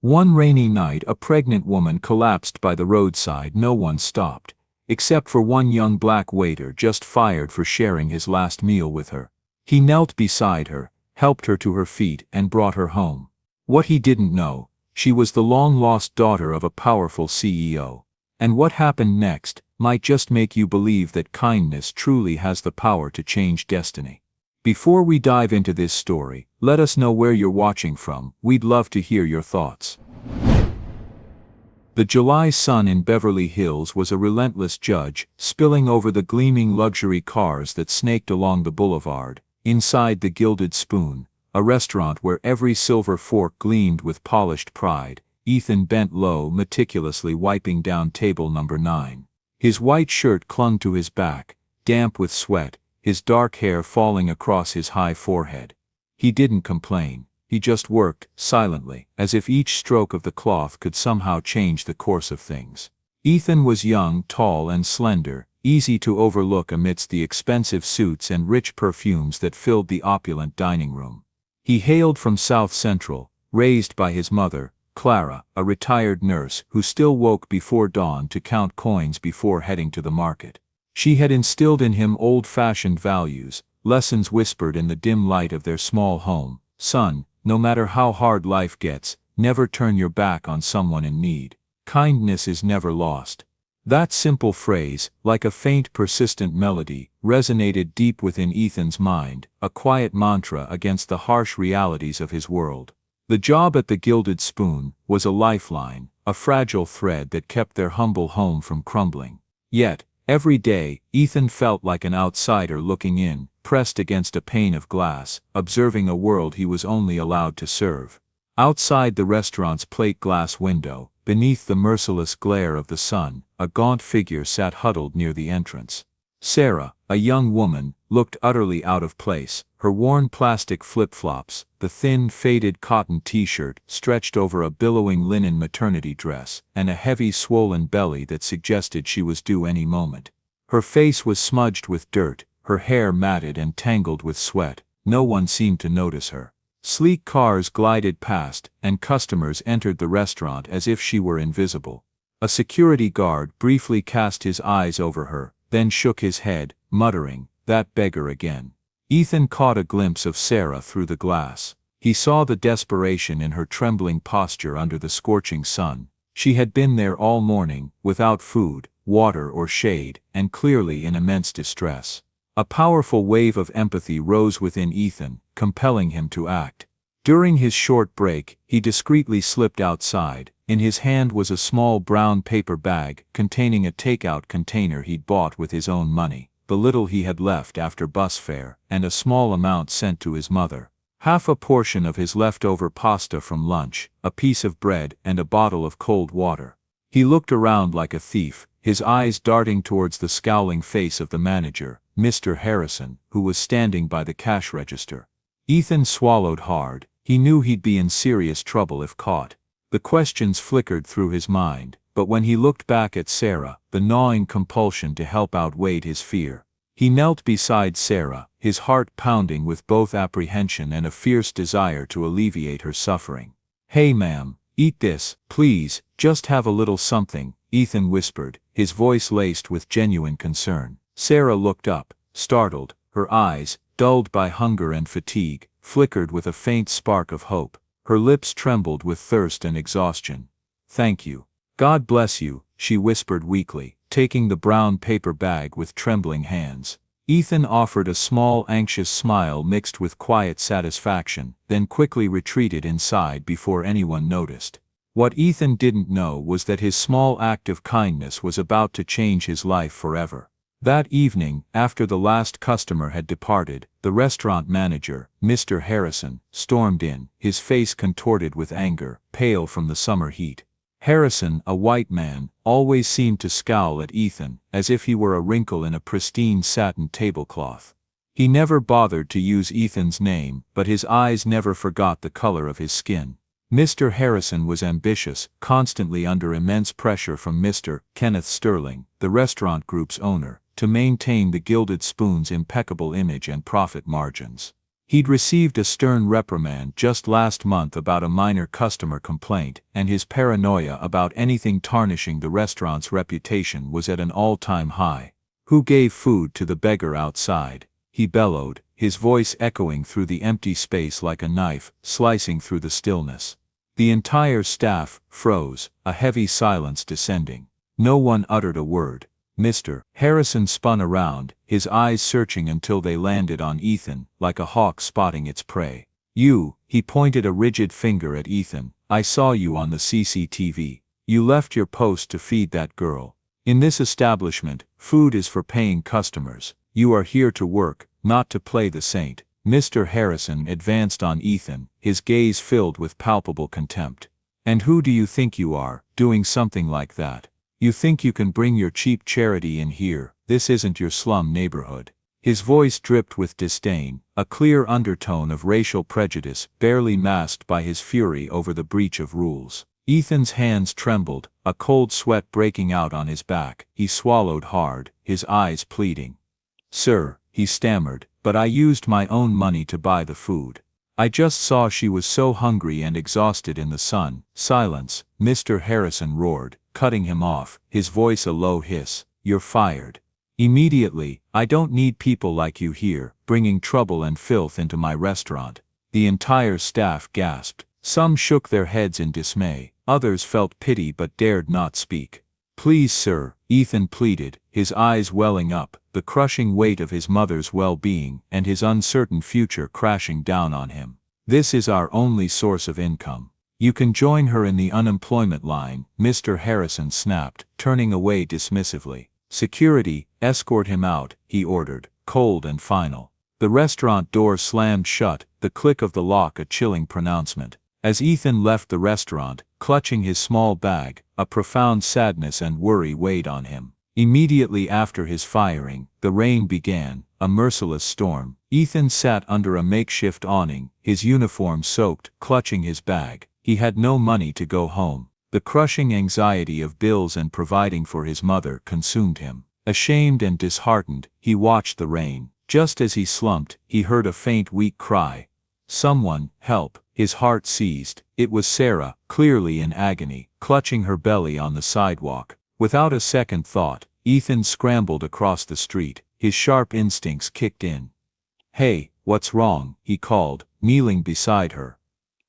One rainy night, a pregnant woman collapsed by the roadside. No one stopped, except for one young black waiter just fired for sharing his last meal with her. He knelt beside her, helped her to her feet, and brought her home. What he didn't know, she was the long-lost daughter of a powerful CEO. And what happened next might just make you believe that kindness truly has the power to change destiny. Before we dive into this story, let us know where you're watching from. We'd love to hear your thoughts. The July sun in Beverly Hills was a relentless judge, spilling over the gleaming luxury cars that snaked along the boulevard. Inside the Gilded Spoon, a restaurant where every silver fork gleamed with polished pride, Ethan bent low, meticulously wiping down table number 9. His white shirt clung to his back, damp with sweat, his dark hair falling across his high forehead. He didn't complain, he just worked, silently, as if each stroke of the cloth could somehow change the course of things. Ethan was young, tall and slender, easy to overlook amidst the expensive suits and rich perfumes that filled the opulent dining room. He hailed from South Central, raised by his mother, Clara, a retired nurse who still woke before dawn to count coins before heading to the market. She had instilled in him old-fashioned values, lessons whispered in the dim light of their small home. Son, no matter how hard life gets, never turn your back on someone in need. Kindness is never lost. That simple phrase, like a faint persistent melody, resonated deep within Ethan's mind, a quiet mantra against the harsh realities of his world. The job at the Gilded Spoon was a lifeline, a fragile thread that kept their humble home from crumbling. Yet, every day, Ethan felt like an outsider looking in, pressed against a pane of glass, observing a world he was only allowed to serve. Outside the restaurant's plate glass window, beneath the merciless glare of the sun, a gaunt figure sat huddled near the entrance. Sarah, a young woman, looked utterly out of place, her worn plastic flip-flops, the thin, faded cotton t-shirt stretched over a billowing linen maternity dress, and a heavy, swollen belly that suggested she was due any moment. Her face was smudged with dirt, her hair matted and tangled with sweat. No one seemed to notice her. Sleek cars glided past, and customers entered the restaurant as if she were invisible. A security guard briefly cast his eyes over her, then shook his head, muttering, "That beggar again." Ethan caught a glimpse of Sarah through the glass. He saw the desperation in her trembling posture under the scorching sun. She had been there all morning, without food, water or shade, and clearly in immense distress. A powerful wave of empathy rose within Ethan, compelling him to act. During his short break, he discreetly slipped outside. In his hand was a small brown paper bag containing a takeout container he'd bought with his own money, the little he had left after bus fare, and a small amount sent to his mother. Half a portion of his leftover pasta from lunch, a piece of bread, and a bottle of cold water. He looked around like a thief, his eyes darting towards the scowling face of the manager, Mr. Harrison, who was standing by the cash register. Ethan swallowed hard. He knew he'd be in serious trouble if caught. The questions flickered through his mind, but when he looked back at Sarah, the gnawing compulsion to help outweighed his fear. He knelt beside Sarah, his heart pounding with both apprehension and a fierce desire to alleviate her suffering. "Hey ma'am, eat this, please, just have a little something," Ethan whispered, his voice laced with genuine concern. Sarah looked up, startled, her eyes, dulled by hunger and fatigue, flickered with a faint spark of hope. Her lips trembled with thirst and exhaustion. "Thank you. God bless you," she whispered weakly, taking the brown paper bag with trembling hands. Ethan offered a small anxious smile mixed with quiet satisfaction, then quickly retreated inside before anyone noticed. What Ethan didn't know was that his small act of kindness was about to change his life forever. That evening, after the last customer had departed, the restaurant manager, Mr. Harrison, stormed in, his face contorted with anger, pale from the summer heat. Harrison, a white man, always seemed to scowl at Ethan, as if he were a wrinkle in a pristine satin tablecloth. He never bothered to use Ethan's name, but his eyes never forgot the color of his skin. Mr. Harrison was ambitious, constantly under immense pressure from Mr. Kenneth Sterling, the restaurant group's owner, to maintain the Gilded Spoon's impeccable image and profit margins. He'd received a stern reprimand just last month about a minor customer complaint, and his paranoia about anything tarnishing the restaurant's reputation was at an all-time high. "Who gave food to the beggar outside?" he bellowed, his voice echoing through the empty space like a knife, slicing through the stillness. The entire staff froze, a heavy silence descending. No one uttered a word. Mr. Harrison spun around, his eyes searching until they landed on Ethan, like a hawk spotting its prey. "You," he pointed a rigid finger at Ethan, "I saw you on the CCTV. You left your post to feed that girl. In this establishment, food is for paying customers. You are here to work, not to play the saint." Mr. Harrison advanced on Ethan, his gaze filled with palpable contempt. "And who do you think you are, doing something like that? You think you can bring your cheap charity in here? This isn't your slum neighborhood." His voice dripped with disdain, a clear undertone of racial prejudice barely masked by his fury over the breach of rules. Ethan's hands trembled, a cold sweat breaking out on his back. He swallowed hard, his eyes pleading. "Sir," he stammered, "but I used my own money to buy the food. I just saw she was so hungry and exhausted in the sun." "Silence," Mr. Harrison roared, cutting him off, his voice a low hiss. "You're fired. Immediately. I don't need people like you here, bringing trouble and filth into my restaurant." The entire staff gasped. Some shook their heads in dismay, others felt pity but dared not speak. "Please sir," Ethan pleaded, his eyes welling up, the crushing weight of his mother's well-being and his uncertain future crashing down on him. "This is our only source of income. You can join her in the unemployment line," Mr. Harrison snapped, turning away dismissively. "Security, escort him out," he ordered, cold and final. The restaurant door slammed shut, the click of the lock a chilling pronouncement. As Ethan left the restaurant, clutching his small bag, a profound sadness and worry weighed on him. Immediately after his firing, the rain began, a merciless storm. Ethan sat under a makeshift awning, his uniform soaked, clutching his bag. He had no money to go home. The crushing anxiety of bills and providing for his mother consumed him. Ashamed and disheartened, he watched the rain. Just as he slumped, he heard a faint weak cry. "Someone, help!" His heart seized. It was Sarah, clearly in agony, clutching her belly on the sidewalk. Without a second thought, Ethan scrambled across the street, his sharp instincts kicked in. "Hey, what's wrong?" he called, kneeling beside her.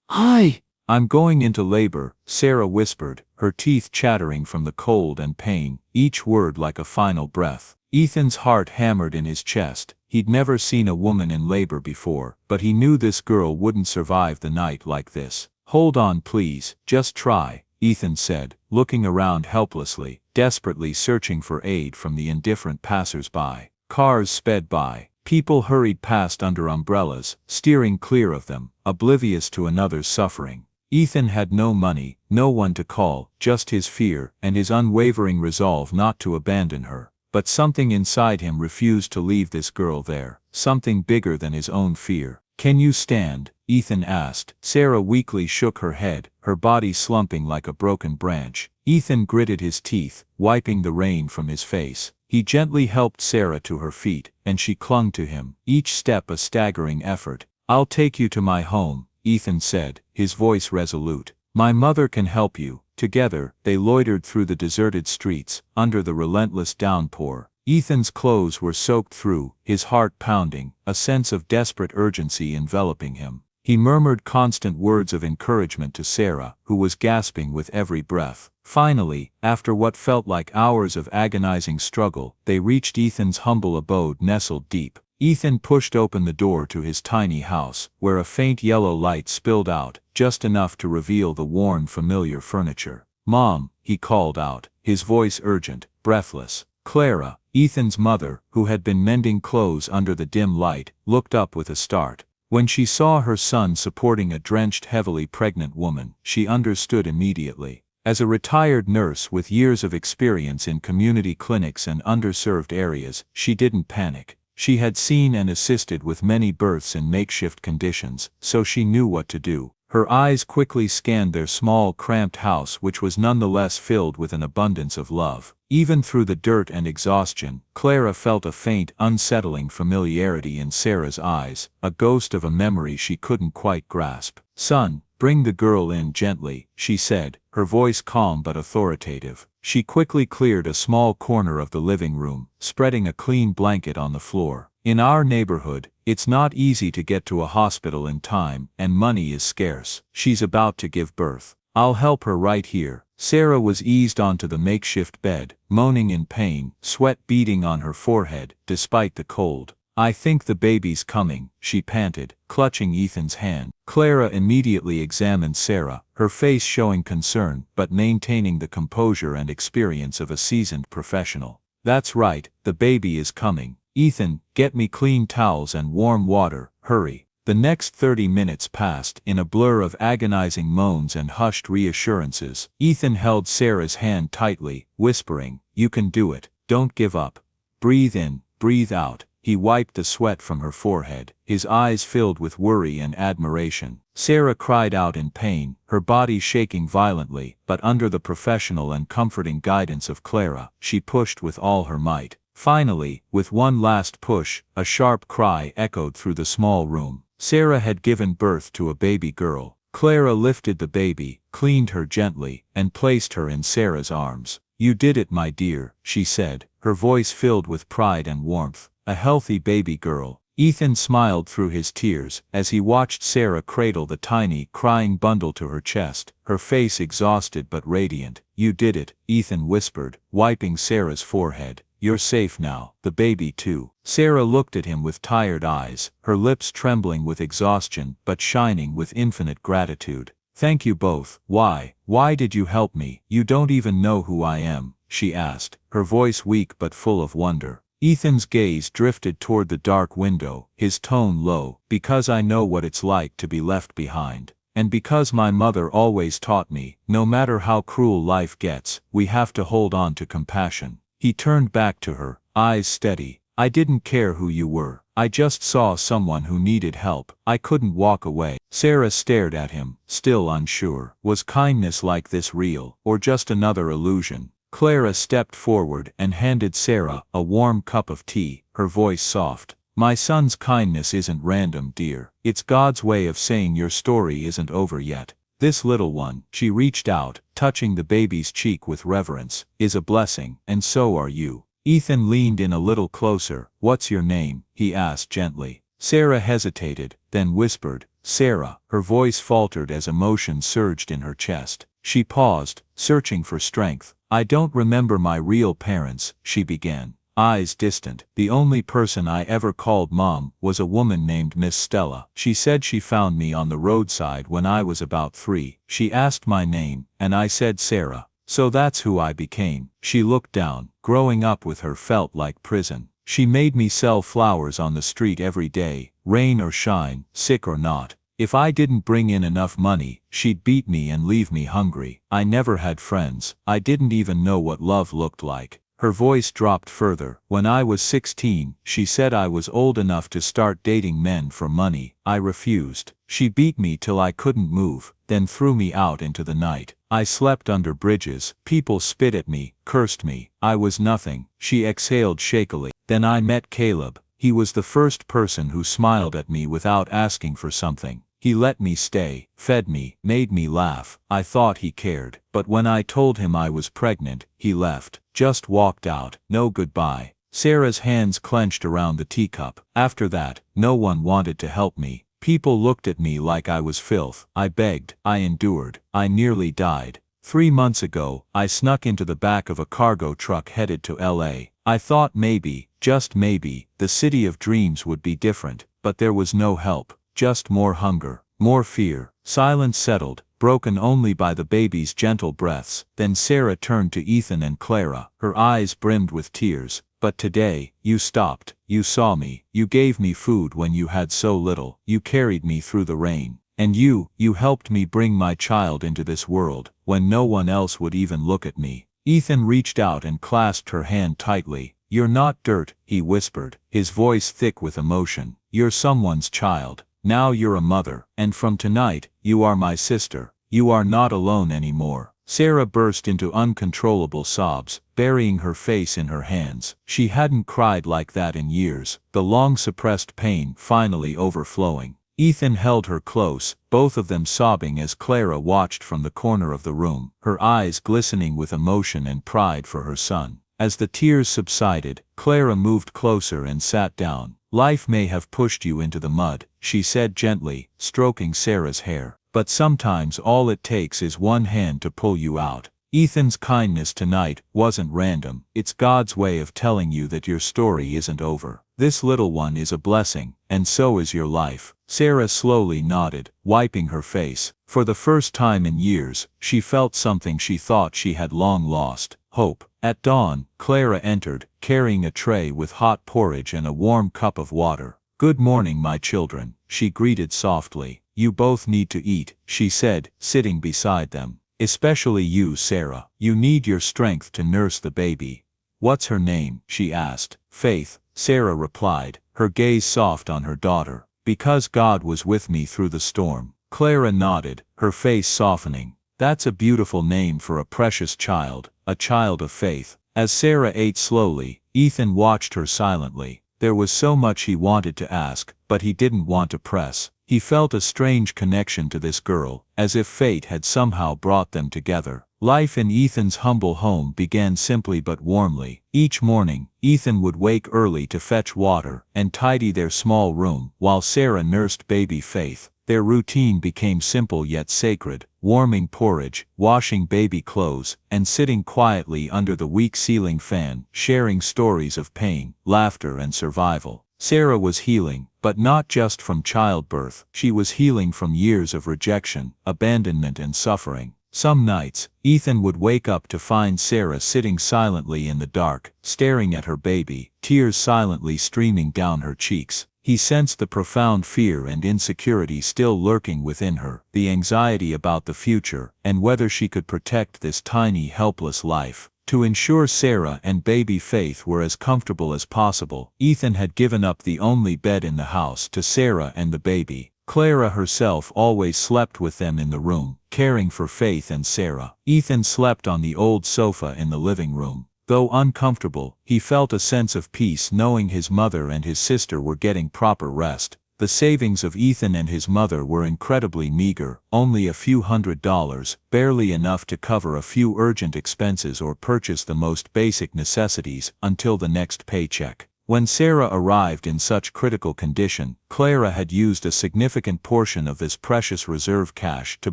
"Hi!" "I'm going into labor," Sarah whispered, her teeth chattering from the cold and pain, each word like a final breath. Ethan's heart hammered in his chest. He'd never seen a woman in labor before, but he knew this girl wouldn't survive the night like this. "Hold on please, just try," Ethan said, looking around helplessly, desperately searching for aid from the indifferent passers-by. Cars sped by. People hurried past under umbrellas, steering clear of them, oblivious to another's suffering. Ethan had no money, no one to call, just his fear and his unwavering resolve not to abandon her. But something inside him refused to leave this girl there, something bigger than his own fear. "Can you stand?" Ethan asked. Sarah weakly shook her head, her body slumping like a broken branch. Ethan gritted his teeth, wiping the rain from his face. He gently helped Sarah to her feet, and she clung to him, each step a staggering effort. "I'll take you to my home," Ethan said, his voice resolute. "My mother can help you." Together, they loitered through the deserted streets, under the relentless downpour. Ethan's clothes were soaked through, his heart pounding, a sense of desperate urgency enveloping him. He murmured constant words of encouragement to Sarah, who was gasping with every breath. Finally, after what felt like hours of agonizing struggle, they reached Ethan's humble abode nestled deep. Ethan pushed open the door to his tiny house, where a faint yellow light spilled out, just enough to reveal the worn, familiar furniture. "Mom," he called out, his voice urgent, breathless. Clara, Ethan's mother, who had been mending clothes under the dim light, looked up with a start. When she saw her son supporting a drenched, heavily pregnant woman, she understood immediately. As a retired nurse with years of experience in community clinics and underserved areas, she didn't panic. She had seen and assisted with many births in makeshift conditions, so she knew what to do. Her eyes quickly scanned their small, cramped house, which was nonetheless filled with an abundance of love. Even through the dirt and exhaustion, Clara felt a faint, unsettling familiarity in Sarah's eyes, a ghost of a memory she couldn't quite grasp. "Son, bring the girl in gently," she said, her voice calm but authoritative. She quickly cleared a small corner of the living room, spreading a clean blanket on the floor. "In our neighborhood, it's not easy to get to a hospital in time, and money is scarce. She's about to give birth. I'll help her right here." Sarah was eased onto the makeshift bed, moaning in pain, sweat beading on her forehead, despite the cold. "I think the baby's coming," she panted, clutching Ethan's hand. Clara immediately examined Sarah, her face showing concern but maintaining the composure and experience of a seasoned professional. "That's right, the baby is coming. Ethan, get me clean towels and warm water, hurry." The next 30 minutes passed in a blur of agonizing moans and hushed reassurances. Ethan held Sarah's hand tightly, whispering, "You can do it. Don't give up. Breathe in, breathe out." He wiped the sweat from her forehead, his eyes filled with worry and admiration. Sarah cried out in pain, her body shaking violently, but under the professional and comforting guidance of Clara, she pushed with all her might. Finally, with one last push, a sharp cry echoed through the small room. Sarah had given birth to a baby girl. Clara lifted the baby, cleaned her gently, and placed her in Sarah's arms. "You did it, my dear," she said, her voice filled with pride and warmth. "A healthy baby girl." Ethan smiled through his tears as he watched Sarah cradle the tiny, crying bundle to her chest, her face exhausted but radiant. "You did it," Ethan whispered, wiping Sarah's forehead. "You're safe now, the baby too." Sarah looked at him with tired eyes, her lips trembling with exhaustion but shining with infinite gratitude. "Thank you both. Why did you help me? You don't even know who I am," she asked, her voice weak but full of wonder. Ethan's gaze drifted toward the dark window, his tone low. "Because I know what it's like to be left behind. And because my mother always taught me, no matter how cruel life gets, we have to hold on to compassion." He turned back to her, eyes steady. "I didn't care who you were. I just saw someone who needed help. I couldn't walk away." Sarah stared at him, still unsure. Was kindness like this real, or just another illusion? Clara stepped forward and handed Sarah a warm cup of tea, her voice soft. "My son's kindness isn't random, dear. It's God's way of saying your story isn't over yet. This little one," she reached out, touching the baby's cheek with reverence, "is a blessing, and so are you." Ethan leaned in a little closer. "What's your name?" he asked gently. Sarah hesitated, then whispered, "Sarah." Her voice faltered as emotion surged in her chest. She paused, searching for strength. "I don't remember my real parents," she began, eyes distant. "The only person I ever called Mom was a woman named Miss Stella. She said she found me on the roadside when I was about 3. She asked my name, and I said Sarah. So that's who I became." She looked down. "Growing up with her felt like prison. She made me sell flowers on the street every day, rain or shine, sick or not. If I didn't bring in enough money, she'd beat me and leave me hungry. I never had friends. I didn't even know what love looked like." Her voice dropped further. "When I was 16, she said I was old enough to start dating men for money. I refused. She beat me till I couldn't move, then threw me out into the night. I slept under bridges. People spit at me, cursed me. I was nothing." She exhaled shakily. "Then I met Caleb. He was the first person who smiled at me without asking for something. He let me stay, fed me, made me laugh. I thought he cared. But when I told him I was pregnant, he left. Just walked out. No goodbye." Sarah's hands clenched around the teacup. "After that, no one wanted to help me. People looked at me like I was filth. I begged. I endured. I nearly died. 3 months ago, I snuck into the back of a cargo truck headed to LA. I thought maybe, just maybe, the city of dreams would be different, but there was no help. Just more hunger, more fear." Silence settled, broken only by the baby's gentle breaths. Then Sarah turned to Ethan and Clara, her eyes brimmed with tears. "But today, you stopped. You saw me. You gave me food when you had so little. You carried me through the rain. And you helped me bring my child into this world, when no one else would even look at me." Ethan reached out and clasped her hand tightly. "You're not dirt," he whispered, his voice thick with emotion. "You're someone's child. Now you're a mother, and from tonight, you are my sister. You are not alone anymore." Sarah burst into uncontrollable sobs, burying her face in her hands. She hadn't cried like that in years, the long-suppressed pain finally overflowing. Ethan held her close, both of them sobbing as Clara watched from the corner of the room, her eyes glistening with emotion and pride for her son. As the tears subsided, Clara moved closer and sat down. "Life may have pushed you into the mud," she said gently, stroking Sarah's hair. "But sometimes all it takes is one hand to pull you out. Ethan's kindness tonight wasn't random. It's God's way of telling you that your story isn't over. This little one is a blessing, and so is your life." Sarah slowly nodded, wiping her face. For the first time in years, she felt something she thought she had long lost: hope. At dawn, Clara entered, carrying a tray with hot porridge and a warm cup of water. "Good morning, my children," she greeted softly. "You both need to eat," she said, sitting beside them. "Especially you, Sarah. You need your strength to nurse the baby." "What's her name?" she asked. "Faith," Sarah replied, her gaze soft on her daughter. "Because God was with me through the storm." Clara nodded, her face softening. "That's a beautiful name for a precious child, a child of faith." As Sarah ate slowly, Ethan watched her silently. There was so much he wanted to ask, but he didn't want to press. He felt a strange connection to this girl, as if fate had somehow brought them together. Life in Ethan's humble home began simply but warmly. Each morning, Ethan would wake early to fetch water and tidy their small room, while Sarah nursed baby Faith. Their routine became simple yet sacred: warming porridge, washing baby clothes, and sitting quietly under the weak ceiling fan, sharing stories of pain, laughter, and survival. Sarah was healing, but not just from childbirth. She was healing from years of rejection, abandonment, and suffering. Some nights, Ethan would wake up to find Sarah sitting silently in the dark, staring at her baby, tears silently streaming down her cheeks. He sensed the profound fear and insecurity still lurking within her, the anxiety about the future, and whether she could protect this tiny, helpless life. To ensure Sarah and baby Faith were as comfortable as possible, Ethan had given up the only bed in the house to Sarah and the baby. Clara herself always slept with them in the room, caring for Faith and Sarah. Ethan slept on the old sofa in the living room. Though uncomfortable, he felt a sense of peace knowing his mother and his sister were getting proper rest. The savings of Ethan and his mother were incredibly meager, only a few $100s, barely enough to cover a few urgent expenses or purchase the most basic necessities until the next paycheck. When Sarah arrived in such critical condition, Clara had used a significant portion of this precious reserve cash to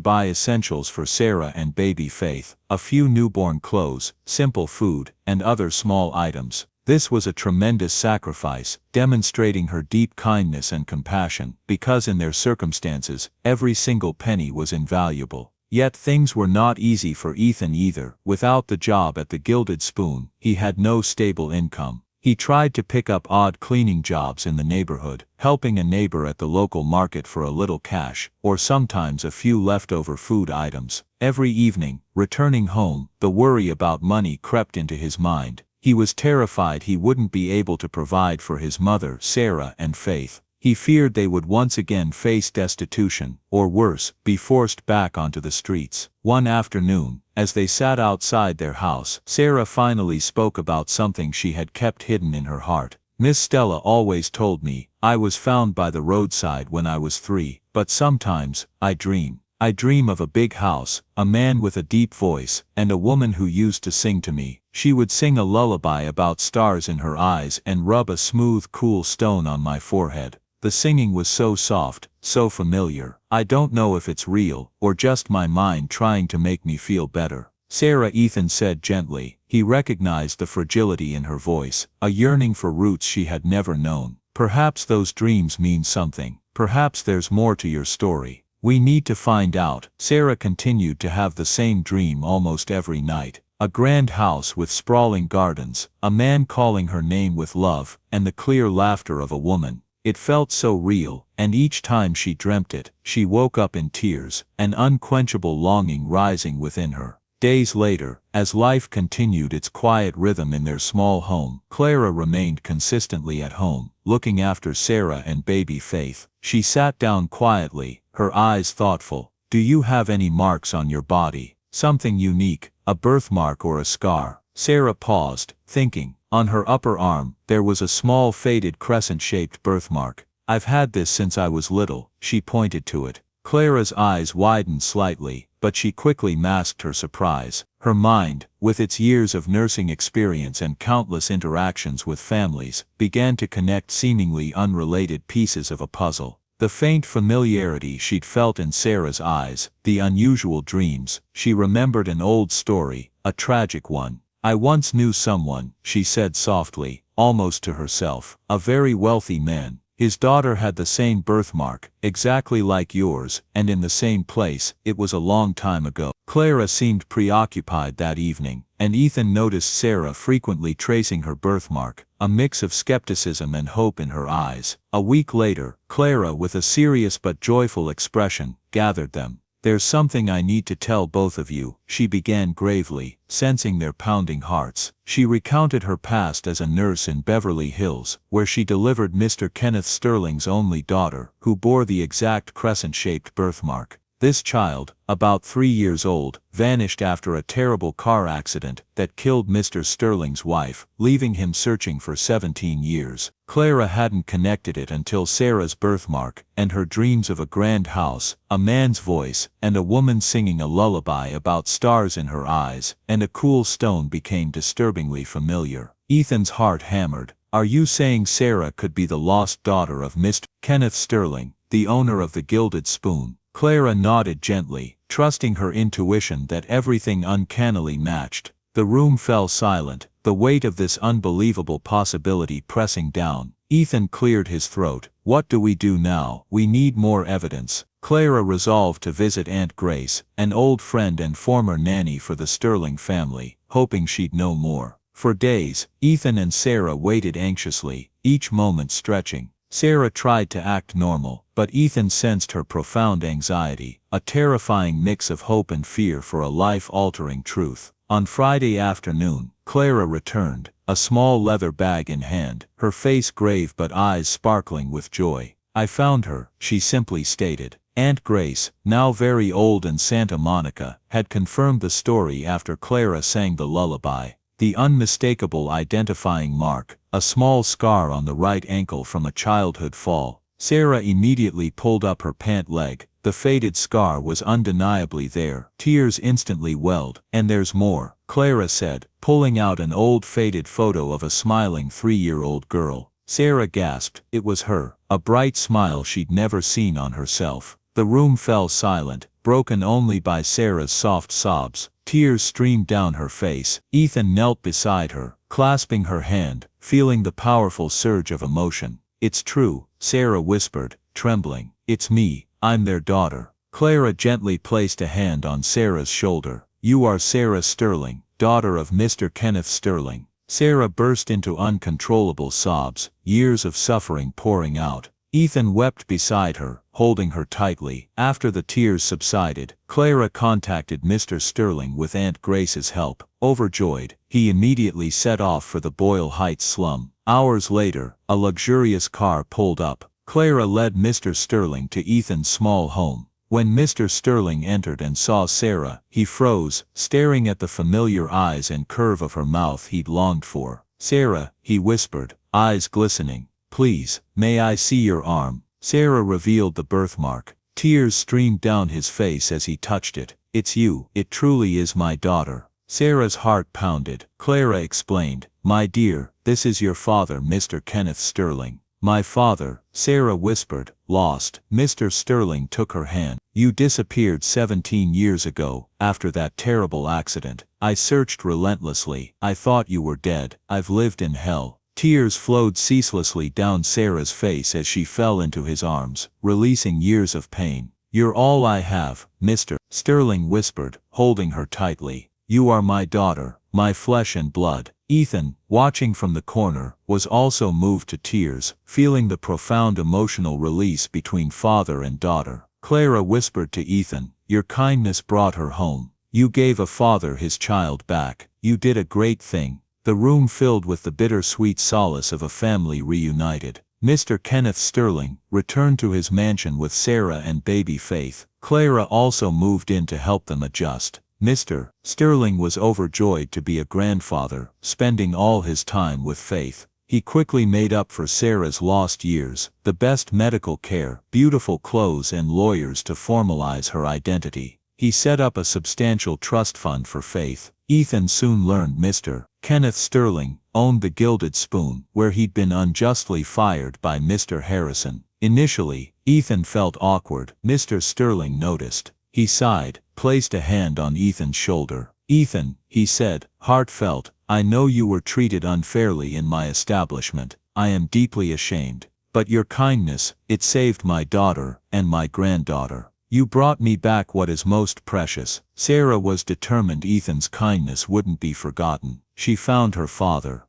buy essentials for Sarah and baby Faith: a few newborn clothes, simple food, and other small items. This was a tremendous sacrifice, demonstrating her deep kindness and compassion, because in their circumstances, every single penny was invaluable. Yet things were not easy for Ethan either. Without the job at the Gilded Spoon, he had no stable income. He tried to pick up odd cleaning jobs in the neighborhood, helping a neighbor at the local market for a little cash, or sometimes a few leftover food items. Every evening, returning home, the worry about money crept into his mind. He was terrified he wouldn't be able to provide for his mother, Sarah, and Faith. He feared they would once again face destitution, or worse, be forced back onto the streets. One afternoon, as they sat outside their house, Sarah finally spoke about something she had kept hidden in her heart. "Miss Stella always told me I was found by the roadside when I was 3, but sometimes, I dream. I dream of a big house, a man with a deep voice, and a woman who used to sing to me. She would sing a lullaby about stars in her eyes and rub a smooth, cool stone on my forehead. The singing was so soft, so familiar. I don't know if it's real, or just my mind trying to make me feel better." "Sarah," Ethan said gently. He recognized the fragility in her voice, a yearning for roots she had never known. "Perhaps those dreams mean something. Perhaps there's more to your story. We need to find out." Sarah continued to have the same dream almost every night. A grand house with sprawling gardens, a man calling her name with love, and the clear laughter of a woman. It felt so real, and each time she dreamt it, she woke up in tears, an unquenchable longing rising within her. Days later, as life continued its quiet rhythm in their small home, Clara remained consistently at home, looking after Sarah and baby Faith. She sat down quietly, her eyes thoughtful. "Do you have any marks on your body?" Something unique, a birthmark or a scar. Sarah paused, thinking. On her upper arm, there was a small faded crescent-shaped birthmark. I've had this since I was little, she pointed to it. Clara's eyes widened slightly, but she quickly masked her surprise. Her mind, with its years of nursing experience and countless interactions with families, began to connect seemingly unrelated pieces of a puzzle. The faint familiarity she'd felt in Sarah's eyes, the unusual dreams, she remembered an old story, a tragic one. I once knew someone, she said softly, almost to herself, a very wealthy man. His daughter had the same birthmark, exactly like yours, and in the same place. It was a long time ago. Clara seemed preoccupied that evening, and Ethan noticed Sarah frequently tracing her birthmark, a mix of skepticism and hope in her eyes. A week later, Clara, with a serious but joyful expression, gathered them. There's something I need to tell both of you, she began gravely, sensing their pounding hearts. She recounted her past as a nurse in Beverly Hills, where she delivered Mr. Kenneth Sterling's only daughter, who bore the exact crescent-shaped birthmark. This child, about 3 years old, vanished after a terrible car accident that killed Mr. Sterling's wife, leaving him searching for 17 years. Clara hadn't connected it until Sarah's birthmark, and her dreams of a grand house, a man's voice, and a woman singing a lullaby about stars in her eyes, and a cool stone became disturbingly familiar. Ethan's heart hammered. Are you saying Sarah could be the lost daughter of Mr. Kenneth Sterling, the owner of the Gilded Spoon? Clara nodded gently, trusting her intuition that everything uncannily matched. The room fell silent, the weight of this unbelievable possibility pressing down. Ethan cleared his throat. What do we do now? We need more evidence. Clara resolved to visit Aunt Grace, an old friend and former nanny for the Sterling family, hoping she'd know more. For days, Ethan and Sarah waited anxiously, each moment stretching. Sarah tried to act normal, but Ethan sensed her profound anxiety, a terrifying mix of hope and fear for a life-altering truth. On Friday afternoon, Clara returned, a small leather bag in hand, her face grave but eyes sparkling with joy. I found her, she simply stated. Aunt Grace, now very old in Santa Monica, had confirmed the story after Clara sang the lullaby. The unmistakable identifying mark, a small scar on the right ankle from a childhood fall. Sarah immediately pulled up her pant leg. The faded scar was undeniably there. Tears instantly welled. And there's more, Clara said, pulling out an old faded photo of a smiling 3-year-old girl. Sarah gasped. It was her, a bright smile she'd never seen on herself. The room fell silent, broken only by Sarah's soft sobs. Tears streamed down her face. Ethan knelt beside her, clasping her hand, feeling the powerful surge of emotion. It's true, Sarah whispered, trembling. It's me, I'm their daughter. Clara gently placed a hand on Sarah's shoulder. You are Sarah Sterling, daughter of Mr. Kenneth Sterling. Sarah burst into uncontrollable sobs, years of suffering pouring out. Ethan wept beside her, holding her tightly. After the tears subsided, Clara contacted Mr. Sterling with Aunt Grace's help. Overjoyed, he immediately set off for the Boyle Heights slum. Hours later, a luxurious car pulled up. Clara led Mr. Sterling to Ethan's small home. When Mr. Sterling entered and saw Sarah, he froze, staring at the familiar eyes and curve of her mouth he'd longed for. Sarah, he whispered, eyes glistening. Please, may I see your arm? Sarah revealed the birthmark. Tears streamed down his face as he touched it. It's you. It truly is my daughter. Sarah's heart pounded. Clara explained. My dear, this is your father, Mr. Kenneth Sterling. My father, Sarah whispered, lost. Mr. Sterling took her hand. You disappeared 17 years ago, after that terrible accident. I searched relentlessly. I thought you were dead. I've lived in hell. Tears flowed ceaselessly down Sarah's face as she fell into his arms, releasing years of pain. You're all I have, Mr. Sterling whispered, holding her tightly. You are my daughter, my flesh and blood. Ethan, watching from the corner, was also moved to tears, feeling the profound emotional release between father and daughter. Clara whispered to Ethan, your kindness brought her home. You gave a father his child back. You did a great thing. The room filled with the bittersweet solace of a family reunited. Mr. Kenneth Sterling returned to his mansion with Sarah and baby Faith. Clara also moved in to help them adjust. Mr. Sterling was overjoyed to be a grandfather, spending all his time with Faith. He quickly made up for Sarah's lost years, the best medical care, beautiful clothes and lawyers to formalize her identity. He set up a substantial trust fund for Faith. Ethan soon learned Mr. Kenneth Sterling owned the Gilded Spoon, where he'd been unjustly fired by Mr. Harrison. Initially, Ethan felt awkward. Mr. Sterling noticed. He sighed, placed a hand on Ethan's shoulder. "Ethan," he said, heartfelt, "I know you were treated unfairly in my establishment. I am deeply ashamed. But your kindness, it saved my daughter and my granddaughter. You brought me back what is most precious." Sarah was determined Ethan's kindness wouldn't be forgotten. She found her father.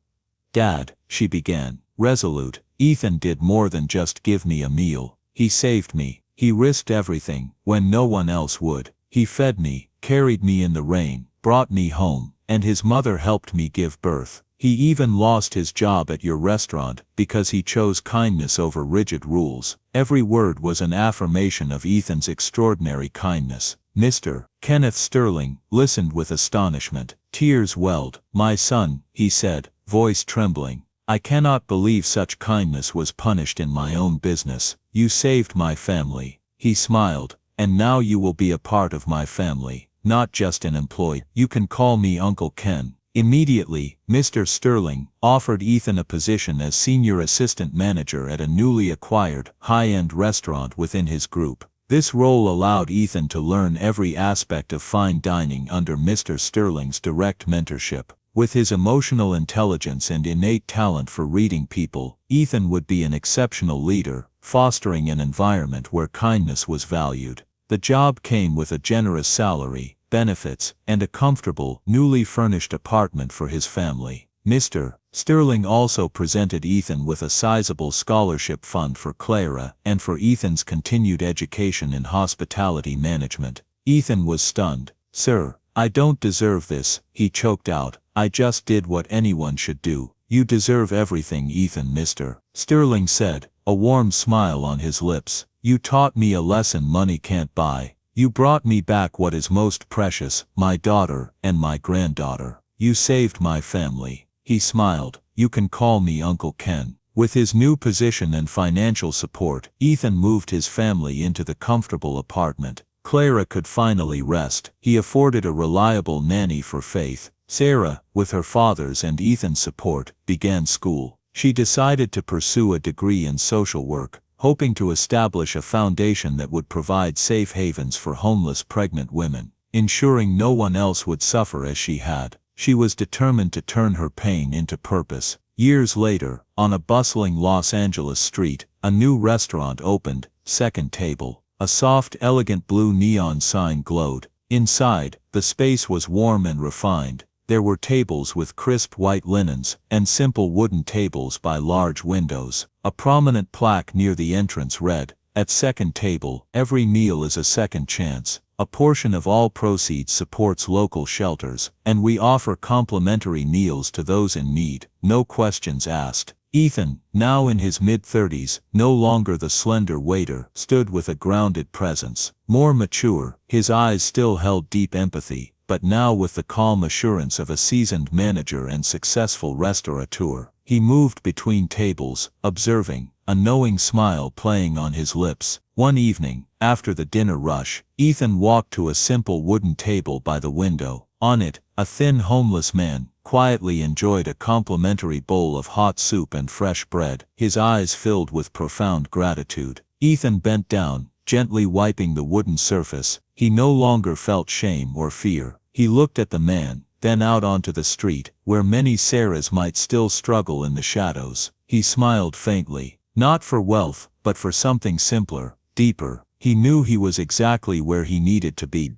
"Dad," she began, resolute, "Ethan did more than just give me a meal. He saved me. He risked everything, when no one else would. He fed me, carried me in the rain, brought me home, and his mother helped me give birth. He even lost his job at your restaurant because he chose kindness over rigid rules." Every word was an affirmation of Ethan's extraordinary kindness. Mr. Kenneth Sterling listened with astonishment. Tears welled. "My son," he said, voice trembling, "I cannot believe such kindness was punished in my own business. You saved my family." He smiled. "And now you will be a part of my family, not just an employee. You can call me Uncle Ken." Immediately, Mr. Sterling offered Ethan a position as senior assistant manager at a newly acquired, high-end restaurant within his group. This role allowed Ethan to learn every aspect of fine dining under Mr. Sterling's direct mentorship. With his emotional intelligence and innate talent for reading people, Ethan would be an exceptional leader, fostering an environment where kindness was valued. The job came with a generous salary, benefits, and a comfortable, newly furnished apartment for his family. Mr. Sterling also presented Ethan with a sizable scholarship fund for Clara and for Ethan's continued education in hospitality management. Ethan was stunned. "Sir, I don't deserve this," he choked out. "I just did what anyone should do." "You deserve everything, Ethan," Mr. Sterling said, a warm smile on his lips. "You taught me a lesson money can't buy. You brought me back what is most precious, my daughter and my granddaughter. You saved my family." He smiled. "You can call me Uncle Ken." With his new position and financial support, Ethan moved his family into the comfortable apartment. Clara could finally rest. He afforded a reliable nanny for Faith. Sarah, with her father's and Ethan's support, began school. She decided to pursue a degree in social work, hoping to establish a foundation that would provide safe havens for homeless pregnant women, ensuring no one else would suffer as she had. She was determined to turn her pain into purpose. Years later, on a bustling Los Angeles street, a new restaurant opened, Second Table. A soft, elegant blue neon sign glowed. Inside, the space was warm and refined. There were tables with crisp white linens, and simple wooden tables by large windows. A prominent plaque near the entrance read, "At Second Table, every meal is a second chance. A portion of all proceeds supports local shelters, and we offer complimentary meals to those in need, no questions asked." Ethan, now in his mid-30s, no longer the slender waiter, stood with a grounded presence. More mature, his eyes still held deep empathy, but now with the calm assurance of a seasoned manager and successful restaurateur. He moved between tables, observing, a knowing smile playing on his lips. One evening, after the dinner rush, Ethan walked to a simple wooden table by the window. On it, a thin homeless man quietly enjoyed a complimentary bowl of hot soup and fresh bread, his eyes filled with profound gratitude. Ethan bent down, gently wiping the wooden surface. He no longer felt shame or fear. He looked at the man, then out onto the street, where many Sarahs might still struggle in the shadows. He smiled faintly, not for wealth, but for something simpler, deeper. He knew he was exactly where he needed to be.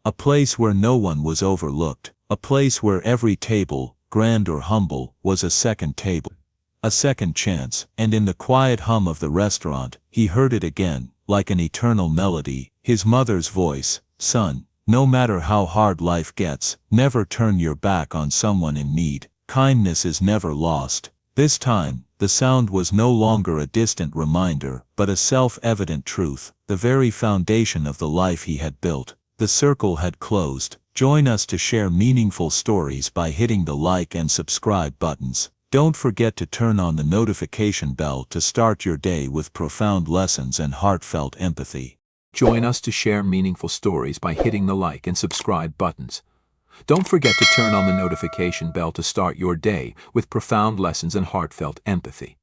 A place where no one was overlooked. A place where every table, grand or humble, was a second table. A second chance. And in the quiet hum of the restaurant, he heard it again, like an eternal melody, his mother's voice. "Son, no matter how hard life gets, never turn your back on someone in need. Kindness is never lost." This time, the sound was no longer a distant reminder, but a self-evident truth, the very foundation of the life he had built. The circle had closed. Join us to share meaningful stories by hitting the like and subscribe buttons. Don't forget to turn on the notification bell to start your day with profound lessons and heartfelt empathy. Join us to share meaningful stories by hitting the like and subscribe buttons. Don't forget to turn on the notification bell to start your day with profound lessons and heartfelt empathy.